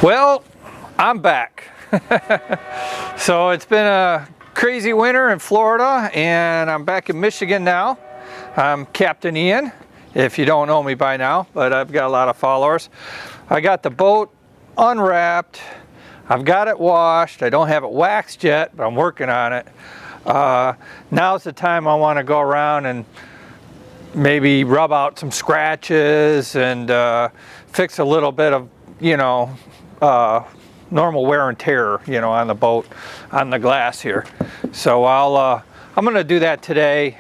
Well, I'm back. So it's been a crazy winter in Florida and I'm back in Michigan now. I'm Captain Ian, if you don't know me by now, but I've got a lot of followers. I got the boat unwrapped. I've got it washed. I don't have it waxed yet, but I'm working on it. Now's the time I want to go around and maybe rub out some scratches and fix a little bit of, you know, normal wear and tear, you know, on the boat, on the glass here. So I'm going to do that today.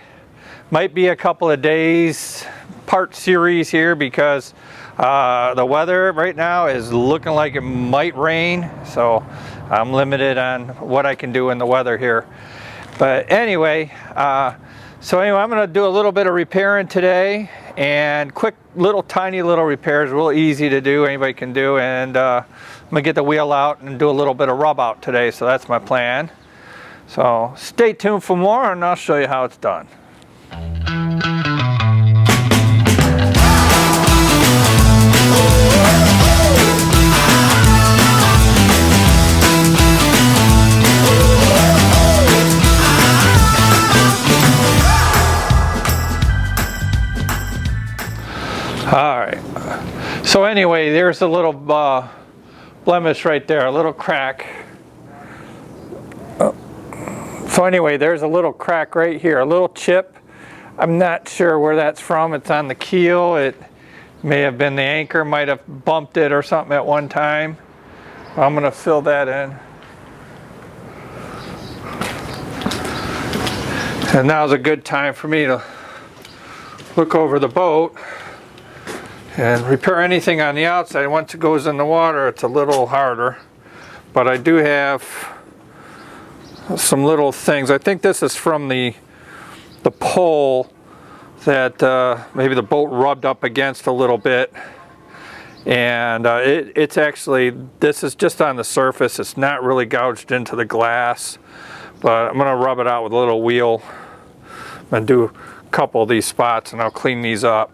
Might be a couple of days part series here because the weather right now is looking like it might rain. So I'm limited on what I can do in the weather here. But anyway, I'm going to do a little bit of repairing today, and quick little tiny little repairs, real easy to do, anybody can do. And I'm gonna get the wheel out and do a little bit of rub out today, so that's my plan. So stay tuned for more and I'll show you how it's done. All right, so anyway, there's a little blemish right there, a little crack. So anyway, there's a little crack right here, a little chip. I'm not sure where that's from. It's on the keel. It may have been the anchor, might have bumped it or something at one time. I'm gonna fill that in. And now's a good time for me to look over the boat and repair anything on the outside. Once it goes in the water, it's a little harder, but I do have some little things. I think this is from the pole that maybe the boat rubbed up against a little bit, and it's actually, this is just on the surface. It's not really gouged into the glass, but I'm gonna rub it out with a little wheel. I'm gonna do a couple of these spots and I'll clean these up.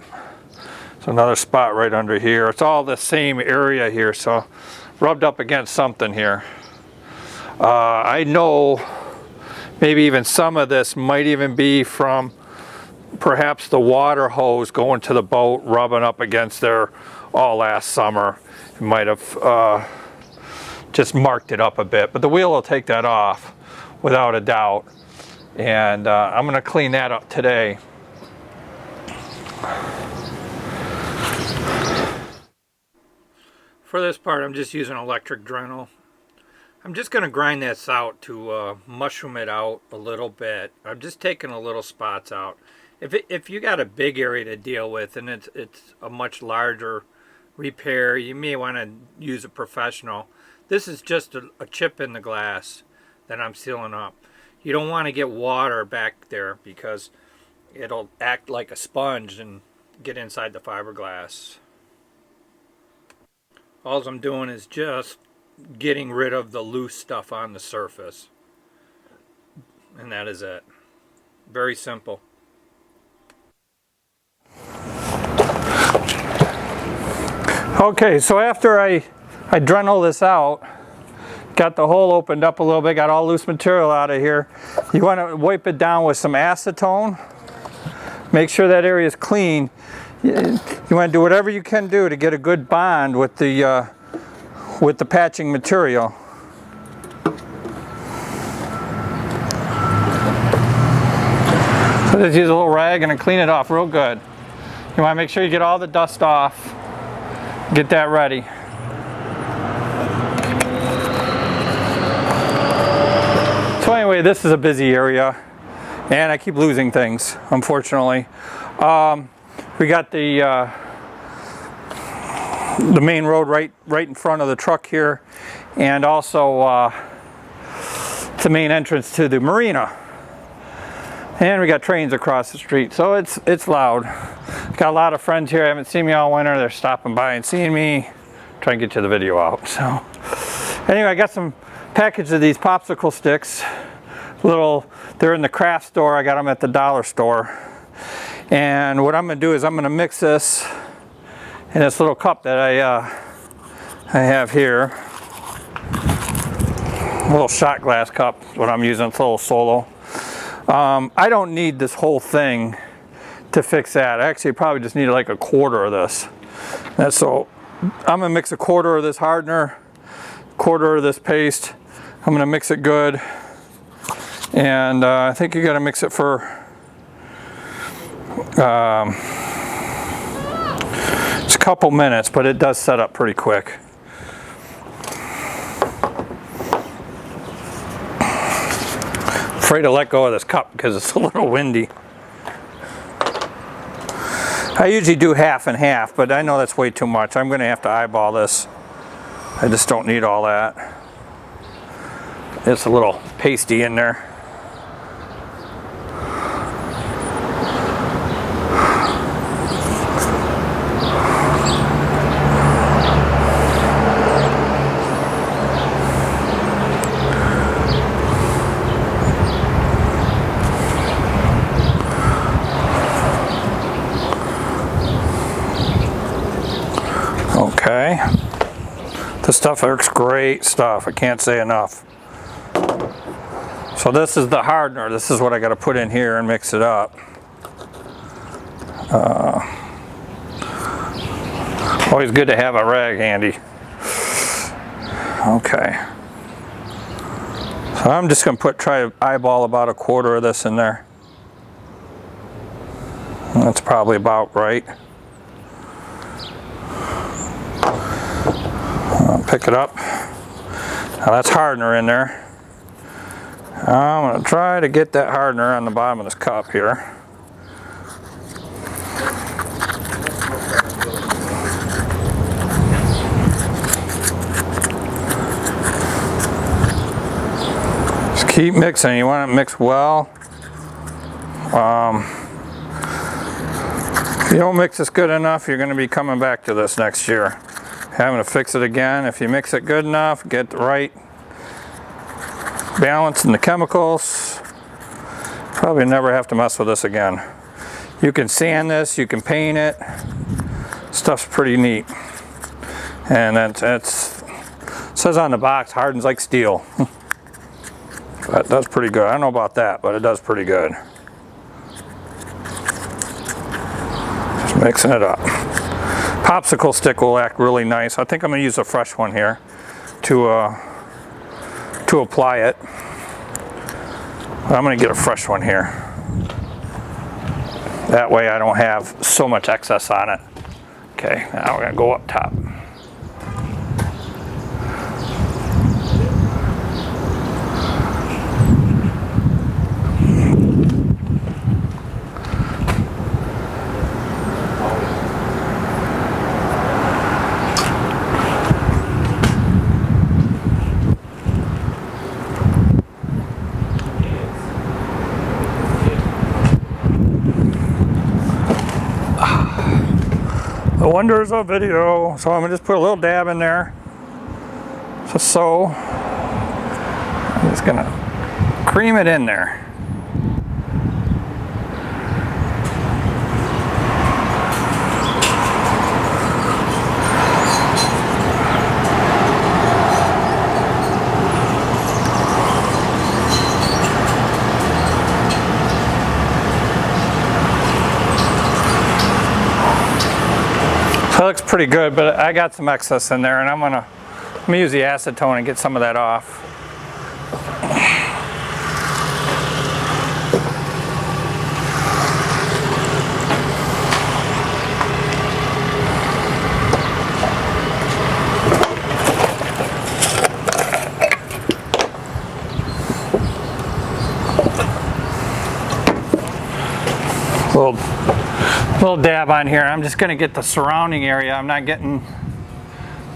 Another spot right under here. It's all the same area here, so rubbed up against something here. I know maybe even some of this might even be from perhaps the water hose going to the boat, rubbing up against there all last summer. It might have just marked it up a bit, but the wheel will take that off without a doubt. And I'm gonna clean that up today. For this part, I'm just using electric Dremel. I'm just going to grind this out to mushroom it out a little bit. I'm just taking a little spots out. If you got a big area to deal with and it's a much larger repair, you may want to use a professional. This is just a chip in the glass that I'm sealing up. You don't want to get water back there because it'll act like a sponge and get inside the fiberglass. All I'm doing is just getting rid of the loose stuff on the surface. And that is it. Very simple. Okay, so after I Dremel this out, got the hole opened up a little bit, got all loose material out of here. You want to wipe it down with some acetone. Make sure that area is clean. You want to do whatever you can do to get a good bond with the patching material. So just use a little rag and clean it off real good. You want to make sure you get all the dust off. Get that ready. So anyway, this is a busy area, and I keep losing things, unfortunately. We got the main road right in front of the truck here, and also the main entrance to the marina. And we got trains across the street, so it's loud. Got a lot of friends here. I haven't seen me all winter. They're stopping by and seeing me. Try and get you the video out. So anyway, I got some package of these popsicle sticks. They're in the craft store. I got them at the dollar store. And what I'm going to do is I'm going to mix this in this little cup that I I have here a little shot glass cup, what I'm using. It's a little Solo. I don't need this whole thing to fix that. I actually probably just need like a quarter of this. And so I'm gonna mix a quarter of this hardener, quarter of this paste. I'm gonna mix it good. And I think you gotta mix it for it's a couple minutes, but it does set up pretty quick. Afraid to let go of this cup because it's a little windy. I usually do half and half, but I know that's way too much. I'm going to have to eyeball this. I just don't need all that. It's a little pasty in there. Okay, this stuff works great stuff. I can't say enough. So this is the hardener. This is what I got to put in here and mix it up. Always good to have a rag handy. Okay. So I'm just going to try to eyeball about a quarter of this in there. That's probably about right. Pick it up. Now that's hardener in there. I'm going to try to get that hardener on the bottom of this cup here. Just keep mixing. You want it mixed well. If you don't mix this good enough, you're going to be coming back to this next year. Having to fix it again. If you mix it good enough, get the right balance in the chemicals, probably never have to mess with this again. You can sand this, you can paint it. Stuff's pretty neat. And it says on the box, hardens like steel. But it does pretty good. I don't know about that, but it does pretty good. Just mixing it up. Popsicle stick will act really nice. I think I'm going to use a fresh one here to apply it. I'm going to get a fresh one here. That way I don't have so much excess on it. Okay, now we're going to go up top. The wonders of video. So I'm gonna just put a little dab in there, just so. I'm just gonna cream it in there. That looks pretty good, but I got some excess in there, and I'm gonna use the acetone and get some of that off. Little dab on here. I'm just going to get the surrounding area. I'm not getting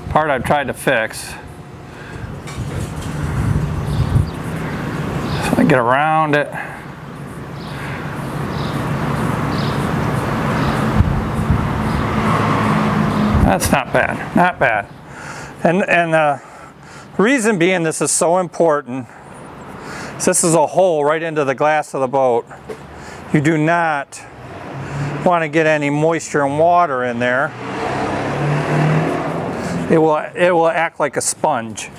part I've tried to fix. So I get around it. That's not bad. Not bad. And the reason being this is so important. This is a hole right into the glass of the boat. You do not want to get any moisture and water in there. it will act like a sponge.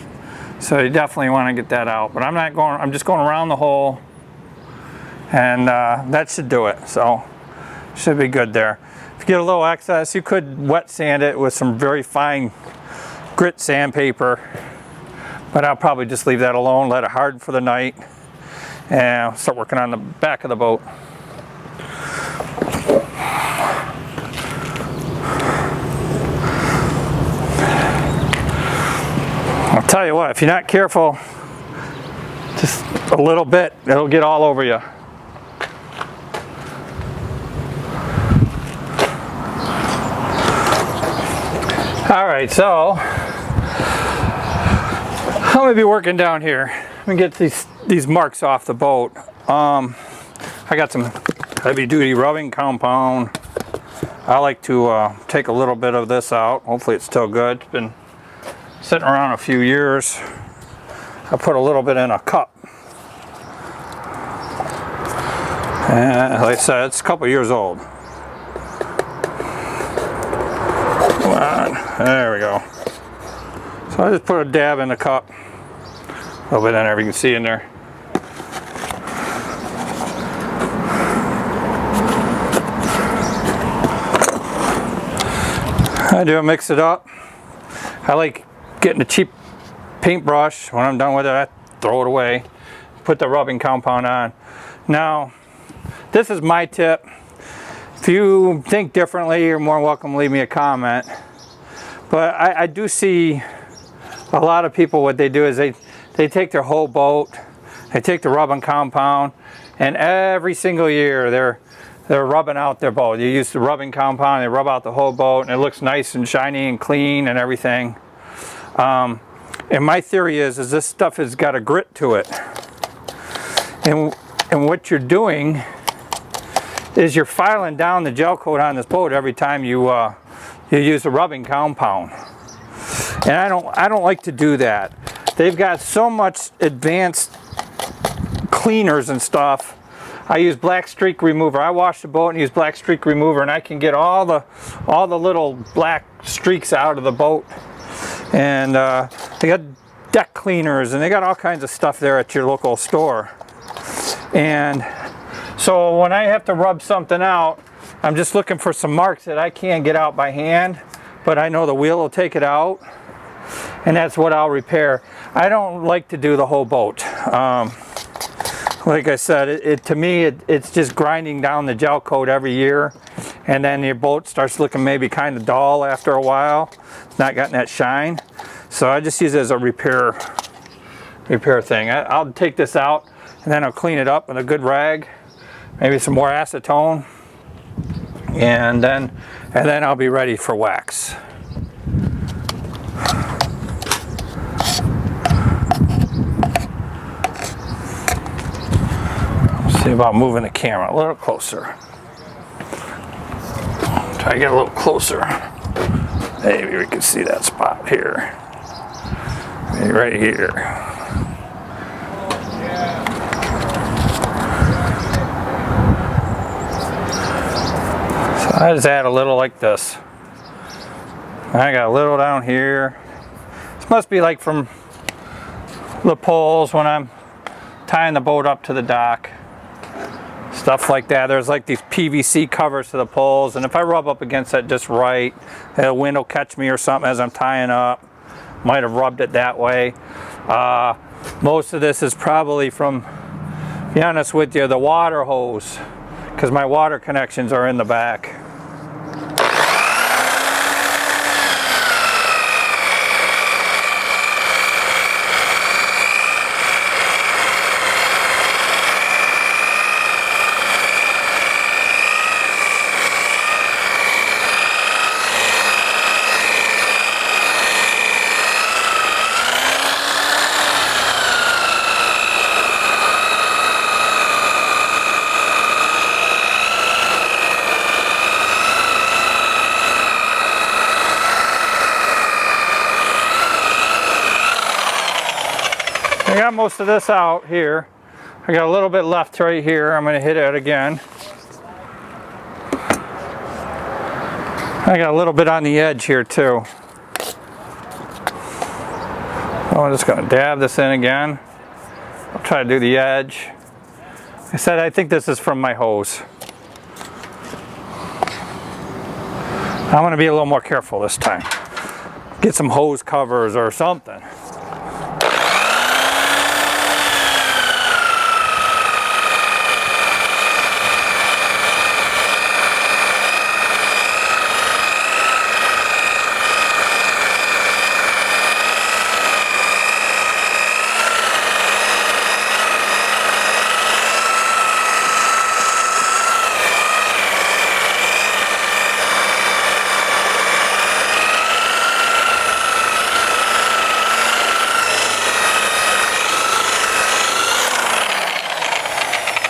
So you definitely want to get that out. But I'm just going around the hole, and that should do it. So should be good there. If you get a little excess, you could wet sand it with some very fine grit sandpaper, but I'll probably just leave that alone, let it harden for the night, and start working on the back of the boat. I'll tell you what, if you're not careful, just a little bit, it'll get all over you. All right, so I'm gonna be working down here. I'm gonna get these marks off the boat. I got some heavy duty rubbing compound. I like to take a little bit of this out. Hopefully it's still good. It's been sitting around a few years. I put a little bit in a cup. And like I said, it's a couple years old. Come on, there we go. So I just put a dab in the cup. A little bit in there, you can see in there. I do mix it up. I like getting a cheap paintbrush. When I'm done with it, I throw it away. Put the rubbing compound on. Now, this is my tip. If you think differently, you're more welcome to leave me a comment. But I do see a lot of people, what they do is they take their whole boat, they take the rubbing compound, and every single year they're rubbing out their boat. You use the rubbing compound, they rub out the whole boat, and it looks nice and shiny and clean and everything. And my theory is this stuff has got a grit to it. And what you're doing is you're filing down the gel coat on this boat every time you use the rubbing compound. And I don't like to do that. They've got so much advanced cleaners and stuff. I use black streak remover. I wash the boat and use black streak remover, and I can get all the little black streaks out of the boat. And they got deck cleaners, and they got all kinds of stuff there at your local store. And so when I have to rub something out, I'm just looking for some marks that I can't get out by hand, but I know the wheel will take it out, and that's what I'll repair. I don't like to do the whole boat. Like I said, to me, it's just grinding down the gel coat every year, and then your boat starts looking maybe kind of dull after a while. It's not getting that shine. So I just use it as a repair thing. I'll take this out, and then I'll clean it up with a good rag, maybe some more acetone, and then I'll be ready for wax. See about moving the camera a little closer. Try to get a little closer. Maybe we can see that spot here. Maybe right here. So I just add a little like this. I got a little down here. This must be like from the poles when I'm tying the boat up to the dock. Stuff like that. There's like these PVC covers to the poles, and if I rub up against that just right, the wind will catch me or something as I'm tying up. Might have rubbed it that way. Most of this is probably from, to be honest with you, the water hose, because my water connections are in the back. I got most of this out here. I got a little bit left right here. I'm going to hit it again. I got a little bit on the edge here too. I'm just going to dab this in again. I'll try to do the edge. I said I think this is from my hose. I'm going to be a little more careful this time. Get some hose covers or something.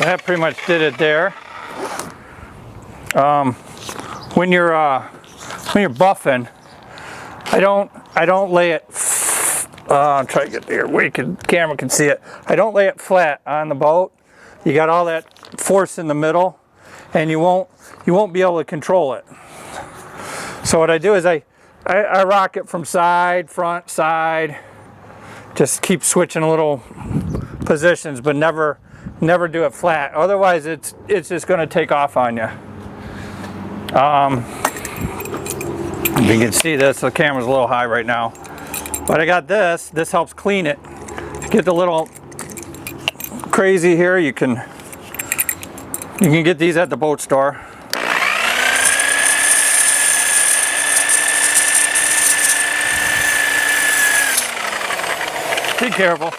That pretty much did it there. When you're buffing, I don't lay it. I'm trying to get there where camera can see it. I don't lay it flat on the boat. You got all that force in the middle, and you won't be able to control it. So what I do is I rock it from side, front, side. Just keep switching a little positions, but never do it flat. Otherwise, it's just going to take off on you. If you can see this, the camera's a little high right now. But I got this. This helps clean it. If you get a little crazy here, you can get these at the boat store. Be careful.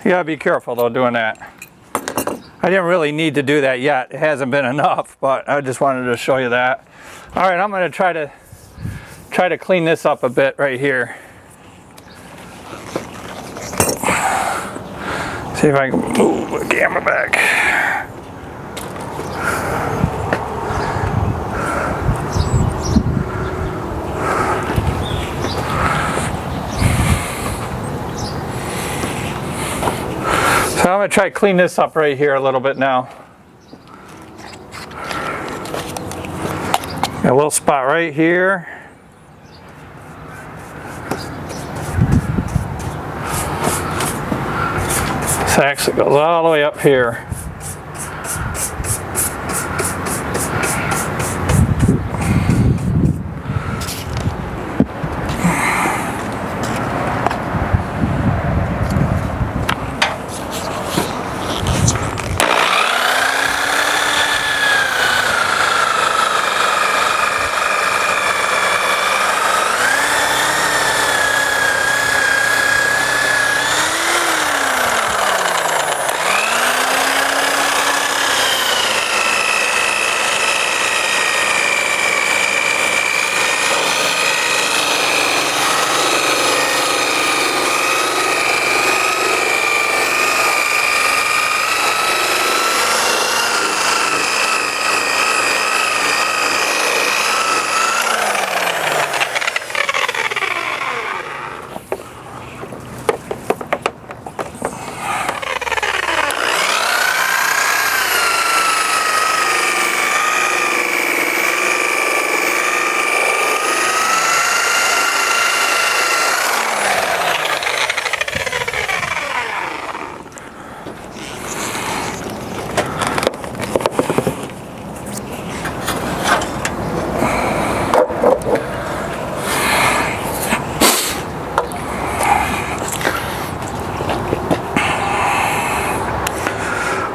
You gotta be careful though doing that. I didn't really need to do that yet. It hasn't been enough, but I just wanted to show you that. All right, I'm gonna try to clean this up a bit right here. See if I can move the camera back. So I'm going to try to clean this up right here a little bit now. Got a little spot right here. This actually goes all the way up here.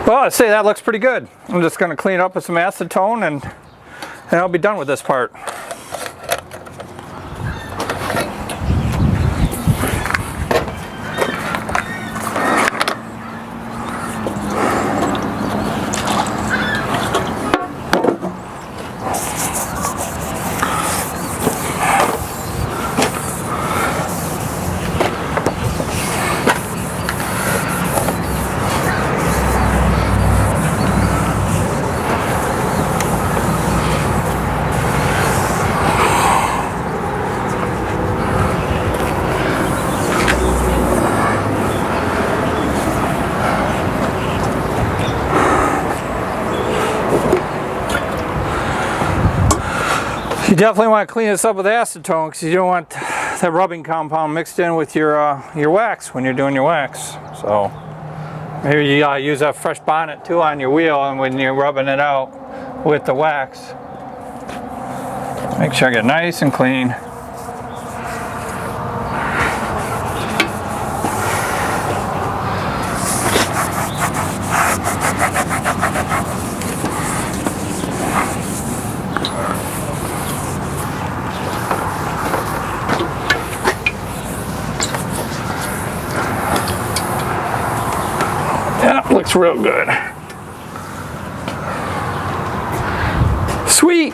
Well, I'd say that looks pretty good. I'm just going to clean it up with some acetone and I'll be done with this part. You definitely want to clean this up with acetone because you don't want the rubbing compound mixed in with your wax when you're doing your wax. So maybe you use a fresh bonnet too on your wheel, and when you're rubbing it out with the wax, make sure I get nice and clean. Yeah, looks real good. Sweet.